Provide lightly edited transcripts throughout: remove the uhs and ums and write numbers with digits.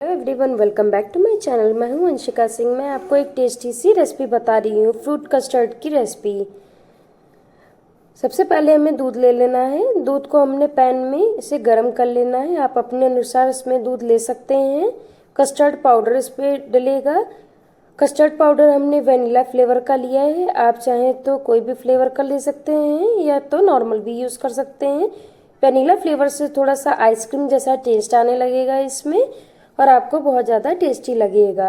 Hello everyone, welcome back to my channel. मैं हूं अंशिका सिंह। मैं आपको एक टेस्टी सी रेसिपी बता रही हूं, फ्रूट कस्टर्ड की रेसिपी। सबसे पहले हमें दूध ले लेना है। दूध को हमने पैन में इसे गर्म कर लेना है। आप अपने अनुसार इसमें दूध ले सकते हैं। कस्टर्ड पाउडर इस पर डलेगा। कस्टर्ड पाउडर हमने वेनिला फ्लेवर का लिया है। आप चाहें तो कोई भी फ्लेवर का ले सकते हैं या तो नॉर्मल भी यूज़ कर सकते हैं। वेनिला फ्लेवर से थोड़ा सा आइसक्रीम जैसा टेस्ट आने लगेगा इसमें और आपको बहुत ज़्यादा टेस्टी लगेगा।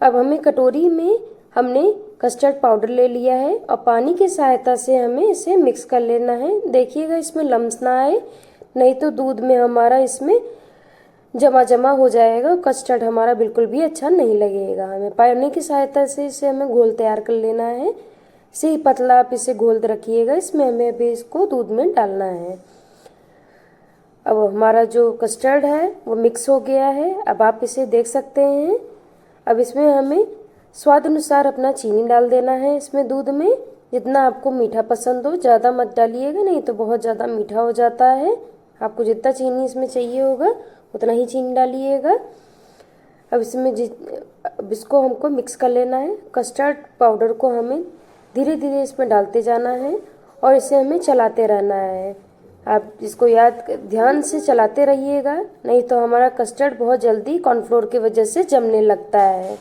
अब हमें कटोरी में हमने कस्टर्ड पाउडर ले लिया है और पानी की सहायता से हमें इसे मिक्स कर लेना है। देखिएगा इसमें लम्स ना आए, नहीं तो दूध में हमारा इसमें जमा जमा हो जाएगा। कस्टर्ड हमारा बिल्कुल भी अच्छा नहीं लगेगा। हमें पानी की सहायता से इसे हमें घोल तैयार कर लेना है। इसे ही पतला आप इसे घोल रखिएगा। इसमें हमें अभी इसको दूध में डालना है। अब हमारा जो कस्टर्ड है वो मिक्स हो गया है। अब आप इसे देख सकते हैं। अब इसमें हमें स्वाद अनुसार अपना चीनी डाल देना है। इसमें दूध में जितना आपको मीठा पसंद हो, ज़्यादा मत डालिएगा, नहीं तो बहुत ज़्यादा मीठा हो जाता है। आपको जितना चीनी इसमें चाहिए होगा उतना ही चीनी डालिएगा। अब अब इसको हमको मिक्स कर लेना है। कस्टर्ड पाउडर को हमें धीरे धीरे इसमें डालते जाना है और इसे हमें चलाते रहना है। आप इसको ध्यान से चलाते रहिएगा, नहीं तो हमारा कस्टर्ड बहुत जल्दी कॉर्नफ्लोर की वजह से जमने लगता है।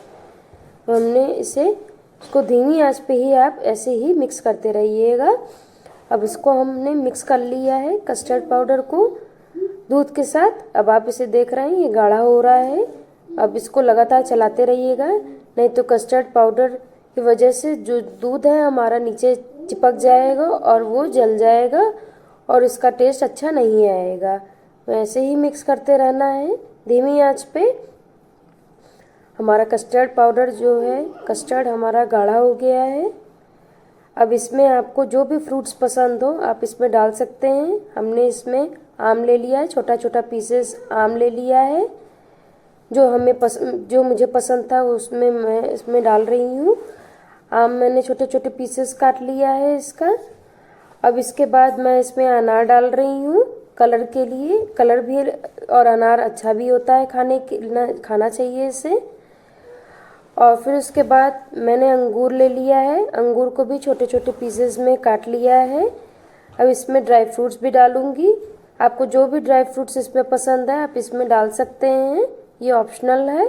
तो हमने इसको धीमी आंच पे ही आप ऐसे ही मिक्स करते रहिएगा। अब इसको हमने मिक्स कर लिया है कस्टर्ड पाउडर को दूध के साथ। अब आप इसे देख रहे हैं ये गाढ़ा हो रहा है। अब इसको लगातार चलाते रहिएगा, नहीं तो कस्टर्ड पाउडर की वजह से जो दूध है हमारा नीचे चिपक जाएगा और वो जल जाएगा और इसका टेस्ट अच्छा नहीं आएगा। वैसे ही मिक्स करते रहना है धीमी आंच पे। हमारा कस्टर्ड पाउडर जो है, कस्टर्ड हमारा गाढ़ा हो गया है। अब इसमें आपको जो भी फ्रूट्स पसंद हो आप इसमें डाल सकते हैं। हमने इसमें आम ले लिया है, छोटा छोटा पीसेस आम ले लिया है। जो मुझे पसंद था उसमें मैं इसमें डाल रही हूँ। आम मैंने छोटे छोटे पीसेस काट लिया है इसका। अब इसके बाद मैं इसमें अनार डाल रही हूँ कलर के लिए। कलर भी और अनार अच्छा भी होता है, खाना चाहिए इसे। और फिर उसके बाद मैंने अंगूर ले लिया है। अंगूर को भी छोटे छोटे पीसेस में काट लिया है। अब इसमें ड्राई फ्रूट्स भी डालूंगी। आपको जो भी ड्राई फ्रूट्स इसमें पसंद है आप इसमें डाल सकते हैं, ये ऑप्शनल है।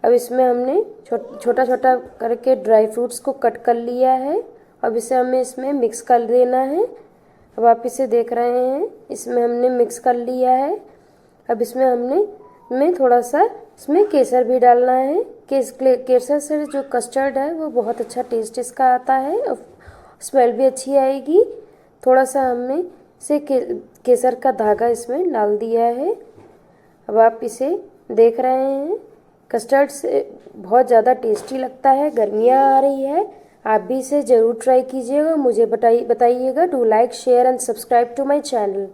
अब इसमें हमने छोटा छोटा करके ड्राई फ्रूट्स को कट कर लिया है। अब इसे हमें इसमें मिक्स कर देना है। अब आप इसे देख रहे हैं, इसमें हमने मिक्स कर लिया है। अब इसमें हमें थोड़ा सा इसमें केसर भी डालना है। केसर से जो कस्टर्ड है वो बहुत अच्छा टेस्ट इसका आता है और स्मेल भी अच्छी आएगी। थोड़ा सा हमने केसर का धागा इसमें डाल दिया है। अब आप इसे देख रहे हैं, कस्टर्ड से बहुत ज़्यादा टेस्टी लगता है। गर्मियाँ आ रही है, आप भी इसे ज़रूर ट्राई कीजिएगा। मुझे बताइएगा। Do like, share and subscribe to my channel.